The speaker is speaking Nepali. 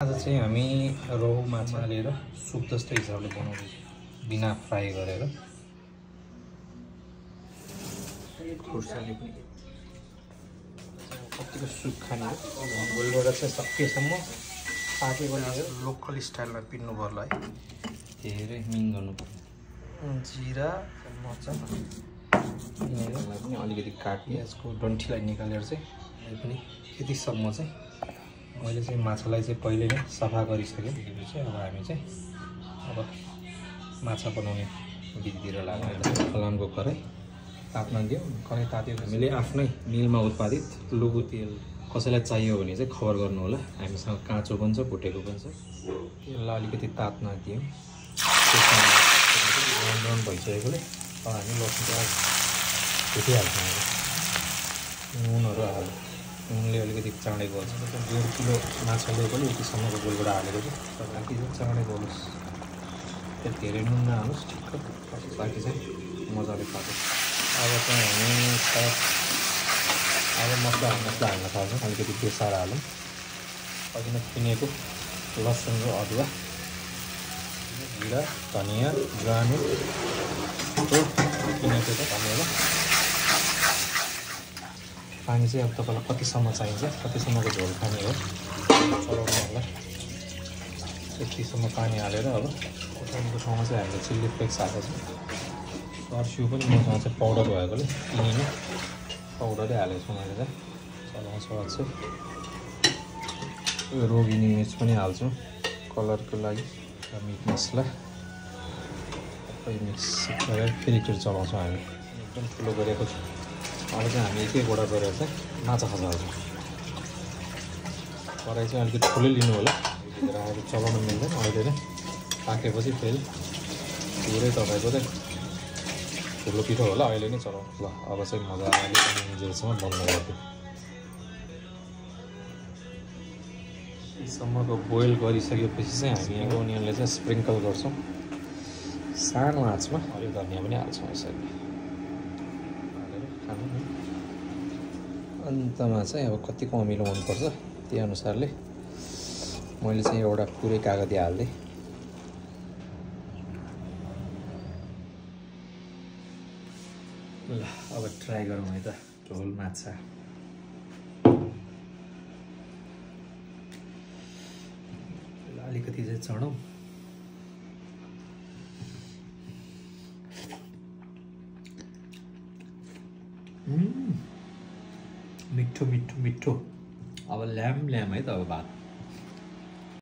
आज चाहिँ हामी रहु माछा लिएर सुप जस्तो हिसाबले बनाउँदै बिना फ्राई गरेर खुर्सानी पनि कतिको सुप खाने हो बोइलबाट चाहिँ सकेसम्म पाकेको लिएर लोकल स्टाइलमा पिन्नु पर्ला है धेरै मिङ गर्नु पर्यो जिरा मर्चा यिनीहरूलाई पनि अलिकति काट्ने यसको डन्ठीलाई निकालेर चाहिँ पनि यतिसम्म चाहिँ मैले चाहिँ माछालाई चाहिँ पहिले नै सफा गरिसकेँ त्यसपछि अब हामी चाहिँ अब माछा बनाउने विधितिर लाग्ने फलामको कराई ताप्न दियो कराई तात्यो हामीले आफ्नै मिलमा उत्पादित लघु तेल कसैलाई चाहियो भने चाहिँ खबर गर्नु होला हामीसँग काँचो पनि छ भुटेको पनि छ त्यसलाई अलिकति तात्न दियौँ ब्राउन भइसकेकोले अब हामी लसुन प्याज भुटिहाल्छौँ नुनहरू हाल्यो नुनले अलिकति चाँडै गर्छ 1.5 किलो माछाले पनि यतिसम्मको बोलबाट हालेको चाहिँ बाँकी चाहिँ चाँडै गर्नुहोस् त्यो धेरै नुन नहाल्नुहोस् ठिक्क बाँकी चाहिँ मजाले पाकोस् अब चाहिँ हामी अब मसला हाल्न थाल्छौँ अलिकति बेसार हालौँ अघि नै पिनेको लसुन र अदुवा जिरा धनियाँ ज्वानो पिनेको चाहिँ धनियाँ पानी चाहिँ अब तपाईँलाई कतिसम्म चाहिन्छ कतिसम्मको झोल खाने हो चलाउनु होला यतिसम्म पानी हालेर अब खोर्सानीको ठाउँमा चाहिँ हामीले चिल्ली फ्लेक्स हालेको छ कर्सिउ पनि मसँग चाहिँ पाउडर भएकोले किनेमा पाउडरै हालेको छु मैले चाहिँ चलाउँछु अझै रोगिनी मिर्च पनि हाल्छु कलरको लागि मिट मसला सबै मिक्स गरेर फेरि चलाउँछौँ हामी एकदम ठुलो गरेको छु अब चाहिँ हामी एकैवटा गरेर चाहिँ माछा खसाल्छौँ कराई चाहिँ अलिकति ठुलै लिनु होला राखेर चलाउनु मिल्दैन अहिले नै पाकेपछि फेरि पुरै तपाईँको चाहिँ ठुलो पिठो होला अहिले नै चलाउनु ल अब चाहिँ मजाले जेलसम्म बन्द गरिदिउँ सम्मको बोइल गरिसकेपछि चाहिँ हामी यहाँ ओनियनले चाहिँ स्प्रिङ्कल गर्छौँ सानो आँचमा अलिक धनियाँ पनि हाल्छौँ यसरी अन्तमा चाहिँ अब कतिको अमिलो मनपर्छ त्यही अनुसारले मैले चाहिँ एउटा पुरै कागती हाल्दिएँ ल अब ट्राई गरौँ है त झोल माछा अलिकति चाहिँ चढौँ मिठो मिठो मिठो अब ल्याम है त अब भात